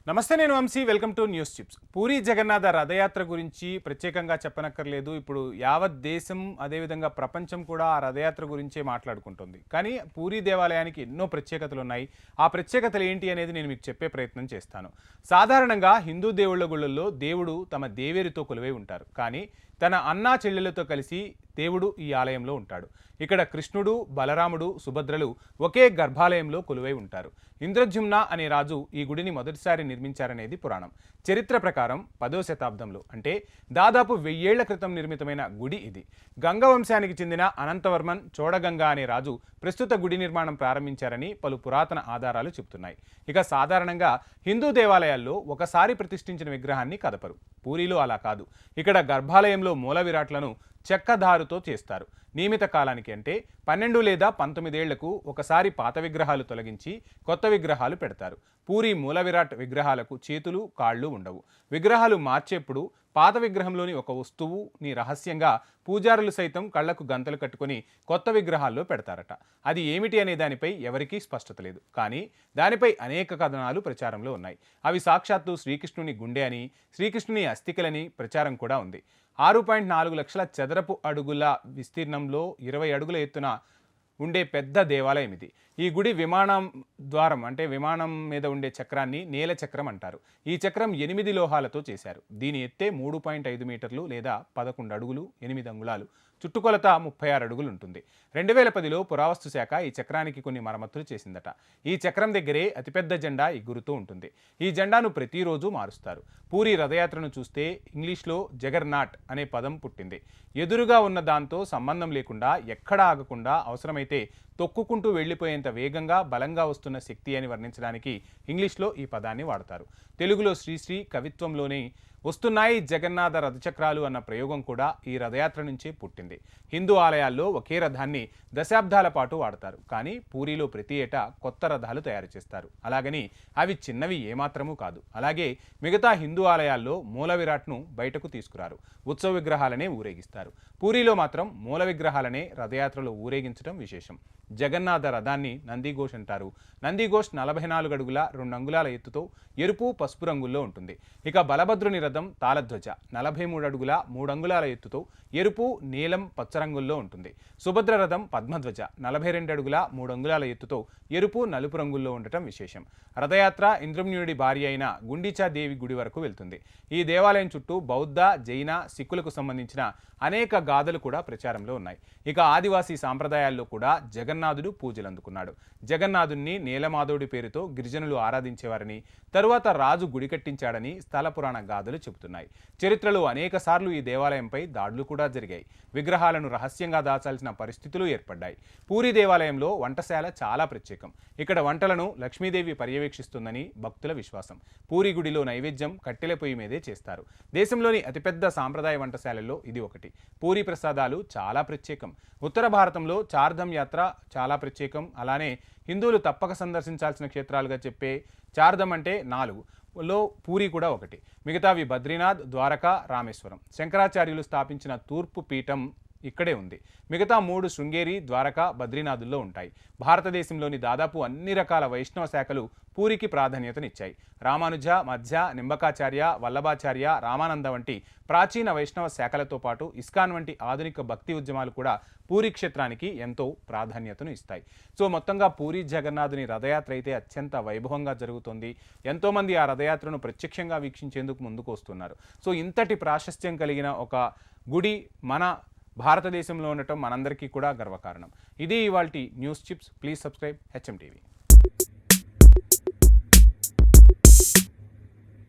నమస్తే, నేను Vamshi. Welcome to news chips. Puri Jagannatha Rathayatra గురించి ప్రత్యేకంగా చెప్పనక్కర్లేదు. ఇప్పుడు యావత్ దేశం, అదేవిధంగా ప్రపంచం కూడా ఆ రథయాత్ర గురించే మాట్లాడుకుంటుంది. కానీ పూరి దేవాలయానికి ఎన్నో ప్రత్యేకతలు ఉన్నాయి. ఆ ప్రత్యేకతలు ఏంటి అనేది నేను మీకు చెప్పే ప్రయత్నం చేస్తాను. సాధారణంగా హిందూ దేవుళ్ళ గుళ్ళల్లో దేవుడు తమ దేవేరితో కొలువై ఉంటారు. కానీ తన అన్నా చెల్లెలతో కలిసి దేవుడు ఈ ఆలయంలో ఉంటాడు. ఇక్కడ కృష్ణుడు, బలరాముడు, సుభద్రలు ఒకే గర్భాలయంలో కొలువై ఉంటారు. ఇంద్రజుమ్న అనే రాజు ఈ గుడిని మొదటిసారి నిర్మించారనేది పురాణం. చరిత్ర ప్రకారం 10వ శతాబ్దంలో, అంటే దాదాపు 1000 ఏళ్ల క్రితం నిర్మితమైన గుడి ఇది. గంగ వంశానికి చెందిన అనంతవర్మన్ చోడగంగ అనే రాజు ప్రస్తుత గుడి నిర్మాణం ప్రారంభించారని పలు పురాతన ఆధారాలు చెబుతున్నాయి. ఇక సాధారణంగా హిందూ దేవాలయాల్లో ఒకసారి ప్రతిష్ఠించిన విగ్రహాన్ని కదపరు. పూరిలో అలా కాదు. ఇక్కడ గర్భాలయంలో మూల విరాట్లను చెక్కదారుతో చేస్తారు. నియమిత కాలానికి, అంటే 12 లేదా 19 ఏళ్లకు ఒకసారి పాత విగ్రహాలు తొలగించి కొత్త విగ్రహాలు పెడతారు. పూరి మూల విరాట్ విగ్రహాలకు చేతులు, కాళ్ళు ఉండవు. విగ్రహాలు మార్చేప్పుడు పాత విగ్రహంలోని ఒక వస్తువుని రహస్యంగా పూజారులు సైతం కళ్లకు గంతలు కట్టుకొని కొత్త విగ్రహాల్లో పెడతారట. అది ఏమిటి అనే దానిపై ఎవరికీ స్పష్టత లేదు. కానీ దానిపై అనేక కథనాలు ప్రచారంలో ఉన్నాయి. అవి సాక్షాత్తు శ్రీకృష్ణుని గుండె అని, శ్రీకృష్ణుని అస్థికలని ప్రచారం కూడా ఉంది. 6.4 లక్షల చదరపు అడుగుల విస్తీర్ణంలో 20 అడుగుల ఎత్తున ఉండే పెద్ద దేవాలయం ఇది. ఈ గుడి విమానం ద్వారం, అంటే విమానం మీద ఉండే చక్రాన్ని నేల చక్రం అంటారు. ఈ చక్రం 8 లోహాలతో చేశారు. దీని ఎత్తే 3.5 మీటర్లు లేదా 11 అడుగులు 8 అంగుళాలు. చుట్టుకొలత 36 అడుగులు ఉంటుంది. 2010లో పురావస్తు శాఖ ఈ చక్రానికి కొన్ని మరమ్మతులు చేసిందట. ఈ చక్రం దగ్గరే అతిపెద్ద జెండా ఎగురుతూ ఉంటుంది. ఈ జెండాను ప్రతిరోజు మారుస్తారు. పూరి రథయాత్రను చూస్తే ఇంగ్లీష్లో జగర్నాట్ అనే పదం పుట్టింది. ఎదురుగా ఉన్న దాంతో సంబంధం లేకుండా, ఎక్కడా ఆగకుండా, అవసరమైతే తొక్కుకుంటూ వెళ్లిపోయేంత వేగంగా, బలంగా వస్తున్న శక్తి అని వర్ణించడానికి ఇంగ్లీష్లో ఈ పదాన్ని వాడతారు. తెలుగులో శ్రీశ్రీ కవిత్వంలోనే వస్తున్నాయి జగన్నాథ రథచక్రాలు అన్న ప్రయోగం కూడా ఈ రథయాత్ర నుంచే పుట్టింది. హిందూ ఆలయాల్లో ఒకే రథాన్ని దశాబ్దాల పాటు వాడతారు. కానీ పూరిలో ప్రతి ఏటా కొత్త రథాలు తయారు చేస్తారు. అలాగని అవి చిన్నవి ఏమాత్రమూ కాదు. అలాగే మిగతా హిందూ ఆలయాల్లో మూల విరాట్ను బయటకు తీసుకురారు. ఉత్సవ విగ్రహాలనే ఊరేగిస్తారు. పూరిలో మాత్రం మూల విగ్రహాలనే రథయాత్రలో ఊరేగించడం విశేషం. జగన్నాథ రథాన్ని నందిఘోష్ అంటారు. నందిఘోష్ 44 అడుగుల 2 అంగుళాల ఎత్తుతో ఎరుపు, పసుపు రంగుల్లో ఉంటుంది. ఇక బలభద్రుని రథం తాళధ్వజ 43 అడుగుల 3 అంగుళాల ఎత్తుతో ఎరుపు, నీలం, పచ్చ రంగుల్లో ఉంటుంది. సుభద్ర రథం పద్మధ్వజ 42 అడుగుల 3 అంగుళాల ఎత్తుతో ఎరుపు, నలుపు రంగుల్లో ఉండటం విశేషం. రథయాత్ర ఇంద్రమ్యుడి భార్య అయిన గుండిచా దేవి గుడి వరకు వెళ్తుంది. ఈ దేవాలయం చుట్టూ బౌద్ధ, జైన, సిక్కులకు సంబంధించిన అనేక గాథలు కూడా ప్రచారంలో ఉన్నాయి. ఇక ఆదివాసీ సాంప్రదాయాల్లో కూడా జగన్నాథుడు పూజలు అందుకున్నాడు. జగన్నాథుణ్ణి నీలమాధవుడి పేరుతో గిరిజనులు ఆరాధించేవారని, తరువాత రాజు గుడి కట్టించాడని స్థల పురాణ గాథలు చెబుతున్నాయి. చరిత్రలో అనేక సార్లు ఈ దేవాలయంపై దాడులు కూడా జరిగాయి. విగ్రహాలను రహస్యంగా దాచాల్సిన పరిస్థితులు ఏర్పడ్డాయి. పూరి దేవాలయంలో వంటశాల చాలా ప్రత్యేకం. ఇక్కడ వంటలను లక్ష్మీదేవి పర్యవేక్షిస్తుందని భక్తుల విశ్వాసం. పూరి గుడిలో నైవేద్యం కట్టెల పొయ్యి మీదే చేస్తారు. దేశంలోని అతిపెద్ద సాంప్రదాయ వంటశాలల్లో ఇది ఒకటి. పూరి ప్రసాదాలు చాలా ప్రత్యేకం. ఉత్తర భారతంలో చార్ధమ్ యాత్ర చాలా ప్రత్యేకం. అలానే హిందువులు తప్పక సందర్శించాల్సిన క్షేత్రాలుగా చెప్పే చార్ధమ్ అంటే 4లో పూరి కూడా ఒకటి. మిగతావి బద్రీనాథ్, ద్వారకా, రామేశ్వరం. శంకరాచార్యులు స్థాపించిన తూర్పు పీఠం ఇక్కడే ఉంది. మిగతా 3 శృంగేరి, ద్వారకా, బద్రీనాథుల్లో ఉంటాయి. భారతదేశంలోని దాదాపు అన్ని రకాల వైష్ణవ శాఖలు పూరికి ప్రాధాన్యతనిచ్చాయి. రామానుజ, మధ్య, నింబకాచార్య, వల్లభాచార్య, రామానంద వంటి ప్రాచీన వైష్ణవ శాఖలతో పాటు ఇస్కాన్ వంటి ఆధునిక భక్తి ఉద్యమాలు కూడా పూరి క్షేత్రానికి ఎంతో ప్రాధాన్యతను ఇస్తాయి. సో మొత్తంగా పూరి జగన్నాథుని రథయాత్ర అయితే అత్యంత వైభవంగా జరుగుతుంది. ఎంతోమంది ఆ రథయాత్రను ప్రత్యక్షంగా వీక్షించేందుకు ముందుకు వస్తున్నారు. సో ఇంతటి ప్రాశస్త్యం కలిగిన ఒక గుడి మన భారతదేశంలో ఉండటం మనందరికీ కూడా గర్వకారణం. ఇది ఇవాల్టి news chips. Please subscribe HM TV.